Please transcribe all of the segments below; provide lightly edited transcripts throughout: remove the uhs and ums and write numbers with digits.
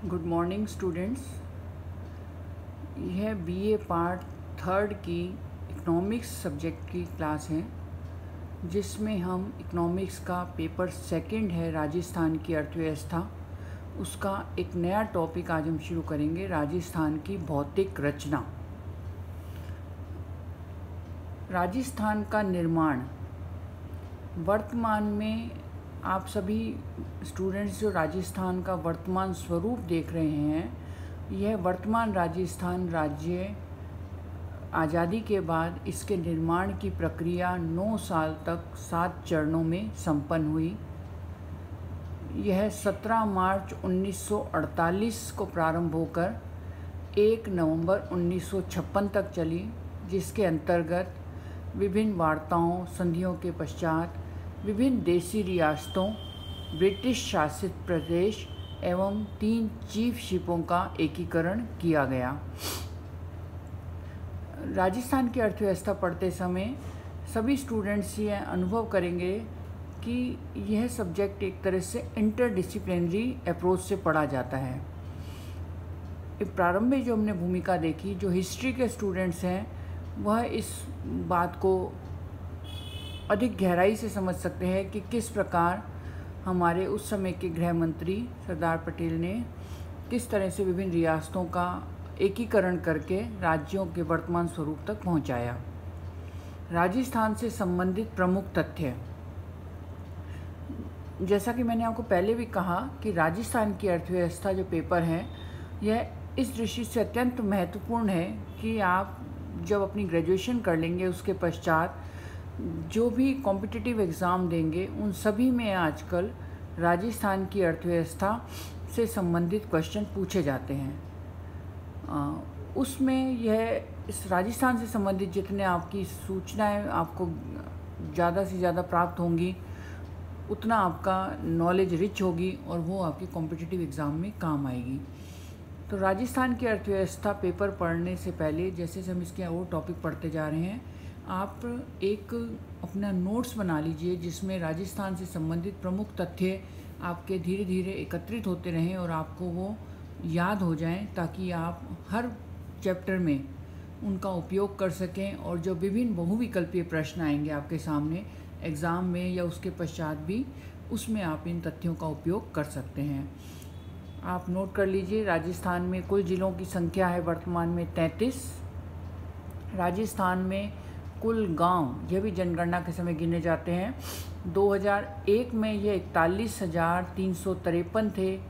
Good morning students. यह BA part third की economics subject की क्लास है, जिसमें हम इकोनॉमिक्स का पेपर सेकंड है राजस्थान की अर्थव्यवस्था, उसका एक नया टॉपिक आज हम शुरू करेंगे, राजस्थान की भौतिक रचना। राजस्थान का निर्माण वर्तमान में आप सभी स्टूडेंट्स जो राजस्थान का वर्तमान स्वरूप देख रहे हैं, यह वर्तमान राजस्थान राज्य आज़ादी के बाद इसके निर्माण की प्रक्रिया 9 साल तक 7 चरणों में संपन्न हुई। यह 17 मार्च 1948 को प्रारंभ होकर 1 नवंबर 1956 तक चली, जिसके अंतर्गत विभिन्न वार्ताओं संधियों के पश्चात विभिन्न देशी रियासतों, ब्रिटिश शासित प्रदेश एवं 3 चीफशिपों का एकीकरण किया गया। राजस्थान की अर्थव्यवस्था पढ़ते समय सभी स्टूडेंट्स ये अनुभव करेंगे कि यह सब्जेक्ट एक तरह से इंटरडिसिप्लिनरी अप्रोच से पढ़ा जाता है। प्रारंभ में जो हमने भूमिका देखी, जो हिस्ट्री के स्टूडेंट्स हैं वह इस बात को अधिक गहराई से समझ सकते हैं कि किस प्रकार हमारे उस समय के गृह मंत्री सरदार पटेल ने किस तरह से विभिन्न रियासतों का एकीकरण करके राज्यों के वर्तमान स्वरूप तक पहुंचाया। राजस्थान से संबंधित प्रमुख तथ्य, जैसा कि मैंने आपको पहले भी कहा कि राजस्थान की अर्थव्यवस्था जो पेपर है, यह इस दृष्टि से अत्यंत महत्वपूर्ण है कि आप जब अपनी ग्रेजुएशन कर लेंगे उसके पश्चात जो भी कॉम्पिटिटिव एग्ज़ाम देंगे उन सभी में आजकल राजस्थान की अर्थव्यवस्था से संबंधित क्वेश्चन पूछे जाते हैं। उसमें यह इस राजस्थान से संबंधित जितने आपकी सूचनाएं आपको ज़्यादा से ज़्यादा प्राप्त होंगी, उतना आपका नॉलेज रिच होगी और वो आपके कॉम्पिटिटिव एग्ज़ाम में काम आएगी। तो राजस्थान की अर्थव्यवस्था पेपर पढ़ने से पहले, जैसे हम इसके और टॉपिक पढ़ते जा रहे हैं, आप एक अपना नोट्स बना लीजिए जिसमें राजस्थान से संबंधित प्रमुख तथ्य आपके धीरे धीरे एकत्रित होते रहें और आपको वो याद हो जाएं, ताकि आप हर चैप्टर में उनका उपयोग कर सकें और जो विभिन्न बहुविकल्पीय प्रश्न आएंगे आपके सामने एग्ज़ाम में या उसके पश्चात भी, उसमें आप इन तथ्यों का उपयोग कर सकते हैं। आप नोट कर लीजिए, राजस्थान में कुल जिलों की संख्या है वर्तमान में 33। राजस्थान में कुल गांव, यह भी जनगणना के समय गिने जाते हैं। 2001 में ये 41,353 थे,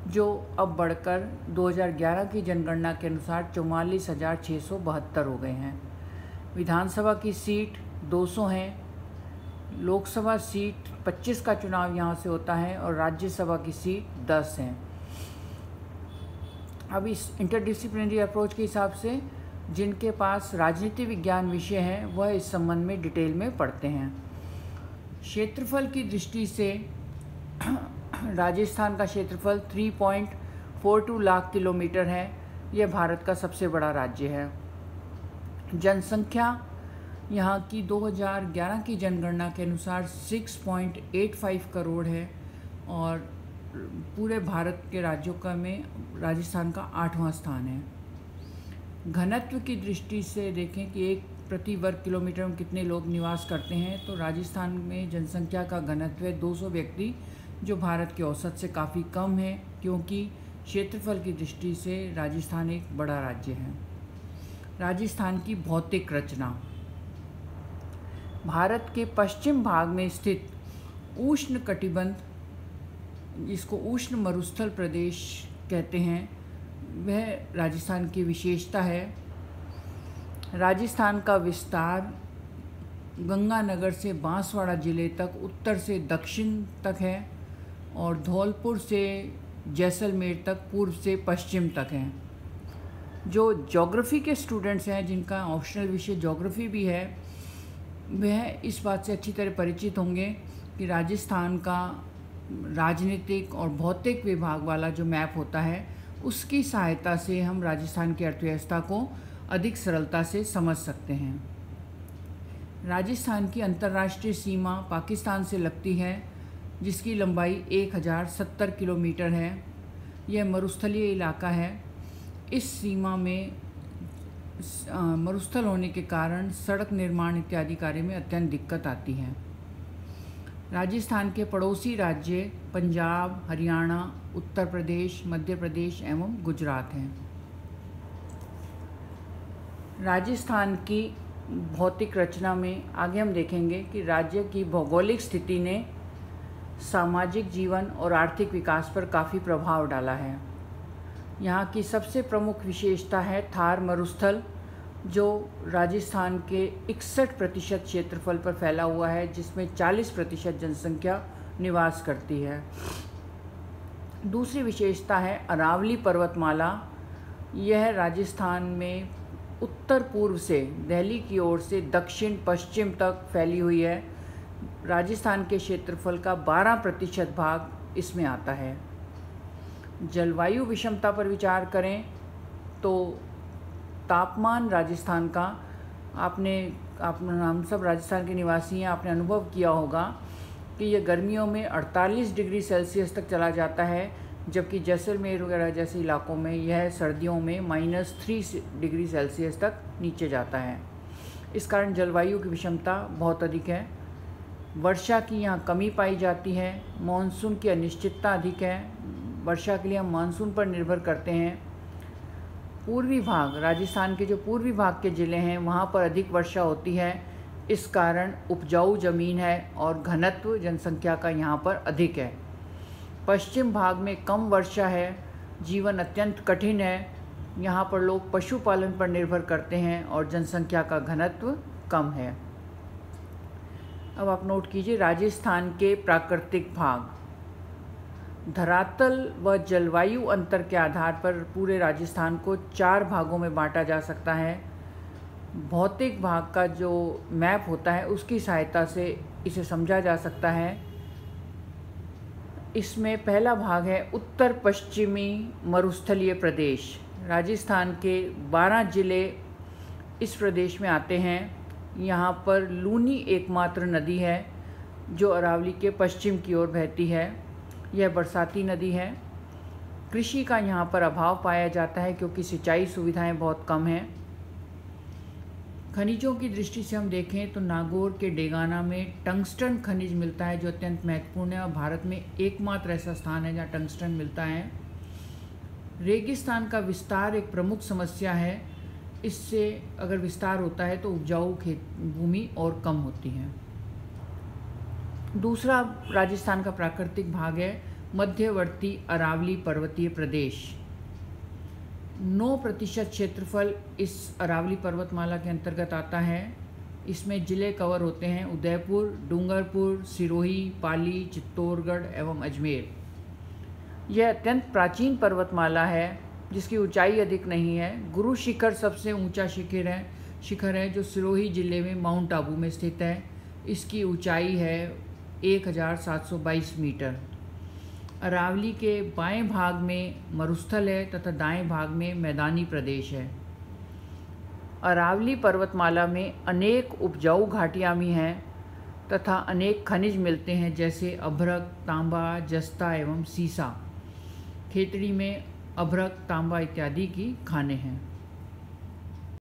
जो अब बढ़कर 2011 की जनगणना के अनुसार 44,672 हो गए हैं। विधानसभा की सीट 200 हैं, लोकसभा सीट 25 का चुनाव यहाँ से होता है और राज्यसभा की सीट 10 हैं। अब इस इंटरडिसिप्लिनरी अप्रोच के हिसाब से जिनके पास राजनीति विज्ञान विषय है वह इस संबंध में डिटेल में पढ़ते हैं। क्षेत्रफल की दृष्टि से राजस्थान का क्षेत्रफल 3.42 लाख किलोमीटर है। यह भारत का सबसे बड़ा राज्य है। जनसंख्या यहाँ की 2011 की जनगणना के अनुसार 6.85 करोड़ है और पूरे भारत के राज्यों का में राजस्थान का 8वां स्थान है। घनत्व की दृष्टि से देखें कि एक प्रति वर्ग किलोमीटर में कितने लोग निवास करते हैं, तो राजस्थान में जनसंख्या का घनत्व है 200 व्यक्ति, जो भारत के औसत से काफ़ी कम है, क्योंकि क्षेत्रफल की दृष्टि से राजस्थान एक बड़ा राज्य है। राजस्थान की भौतिक रचना, भारत के पश्चिम भाग में स्थित उष्ण कटिबंध, जिसको उष्ण मरुस्थल प्रदेश कहते हैं, वह राजस्थान की विशेषता है। राजस्थान का विस्तार गंगानगर से बांसवाड़ा जिले तक उत्तर से दक्षिण तक है और धौलपुर से जैसलमेर तक पूर्व से पश्चिम तक है। जो ज्योग्राफी के स्टूडेंट्स हैं, जिनका ऑप्शनल विषय ज्योग्राफी भी है, वह इस बात से अच्छी तरह परिचित होंगे कि राजस्थान का राजनीतिक और भौतिक विभाग वाला जो मैप होता है, उसकी सहायता से हम राजस्थान की अर्थव्यवस्था को अधिक सरलता से समझ सकते हैं। राजस्थान की अंतर्राष्ट्रीय सीमा पाकिस्तान से लगती है, जिसकी लंबाई 1070 किलोमीटर है। यह मरुस्थलीय इलाका है। इस सीमा में मरुस्थल होने के कारण सड़क निर्माण इत्यादि कार्य में अत्यंत दिक्कत आती है। राजस्थान के पड़ोसी राज्य पंजाब, हरियाणा, उत्तर प्रदेश, मध्य प्रदेश एवं गुजरात हैं। राजस्थान की भौतिक रचना में आगे हम देखेंगे कि राज्य की भौगोलिक स्थिति ने सामाजिक जीवन और आर्थिक विकास पर काफ़ी प्रभाव डाला है। यहाँ की सबसे प्रमुख विशेषता है थार मरुस्थल, जो राजस्थान के 61% क्षेत्रफल पर फैला हुआ है, जिसमें 40% जनसंख्या निवास करती है। दूसरी विशेषता है अरावली पर्वतमाला। यह राजस्थान में उत्तर पूर्व से दिल्ली की ओर से दक्षिण पश्चिम तक फैली हुई है। राजस्थान के क्षेत्रफल का 12% भाग इसमें आता है। जलवायु विषमता पर विचार करें तो तापमान राजस्थान का हम सब राजस्थान के निवासी हैं, आपने अनुभव किया होगा कि यह गर्मियों में 48 डिग्री सेल्सियस तक चला जाता है, जबकि जैसलमेर वगैरह जैसे इलाकों में यह सर्दियों में -3 डिग्री सेल्सियस तक नीचे जाता है। इस कारण जलवायु की विषमता बहुत अधिक है। वर्षा की यहाँ कमी पाई जाती है। मानसून की अनिश्चितता अधिक है। वर्षा के लिए हम मानसून पर निर्भर करते हैं। पूर्वी भाग, राजस्थान के जो पूर्वी भाग के ज़िले हैं वहाँ पर अधिक वर्षा होती है। इस कारण उपजाऊ ज़मीन है और घनत्व जनसंख्या का यहाँ पर अधिक है। पश्चिम भाग में कम वर्षा है, जीवन अत्यंत कठिन है। यहाँ पर लोग पशुपालन पर निर्भर करते हैं और जनसंख्या का घनत्व कम है। अब आप नोट कीजिए राजस्थान के प्राकृतिक भाग। धरातल व जलवायु अंतर के आधार पर पूरे राजस्थान को 4 भागों में बांटा जा सकता है। भौतिक भाग का जो मैप होता है उसकी सहायता से इसे समझा जा सकता है। इसमें पहला भाग है उत्तर पश्चिमी मरुस्थलीय प्रदेश। राजस्थान के 12 ज़िले इस प्रदेश में आते हैं। यहाँ पर लूनी एकमात्र नदी है जो अरावली के पश्चिम की ओर बहती है। यह बरसाती नदी है। कृषि का यहाँ पर अभाव पाया जाता है क्योंकि सिंचाई सुविधाएं बहुत कम हैं। खनिजों की दृष्टि से हम देखें तो नागौर के डेगाना में टंगस्टन खनिज मिलता है जो अत्यंत महत्वपूर्ण है और भारत में एकमात्र ऐसा स्थान है जहाँ टंगस्टन मिलता है। रेगिस्तान का विस्तार एक प्रमुख समस्या है। इससे अगर विस्तार होता है तो उपजाऊ खेत भूमि और कम होती है। दूसरा राजस्थान का प्राकृतिक भाग है मध्यवर्ती अरावली पर्वतीय प्रदेश। 9% क्षेत्रफल इस अरावली पर्वतमाला के अंतर्गत आता है। इसमें ज़िले कवर होते हैं उदयपुर, डूंगरपुर, सिरोही, पाली, चित्तौड़गढ़ एवं अजमेर। यह अत्यंत प्राचीन पर्वतमाला है जिसकी ऊंचाई अधिक नहीं है। गुरु शिखर सबसे ऊंचा शिखर है जो सिरोही ज़िले में माउंट आबू में स्थित है। इसकी ऊंचाई है 1722 मीटर। अरावली के बाएं भाग में मरुस्थल है तथा दाएं भाग में मैदानी प्रदेश है। अरावली पर्वतमाला में अनेक उपजाऊ घाटियाँ भी हैं तथा अनेक खनिज मिलते हैं जैसे अभ्रक, तांबा, जस्ता एवं सीसा। खेतड़ी में अभ्रक, तांबा इत्यादि की खानें हैं।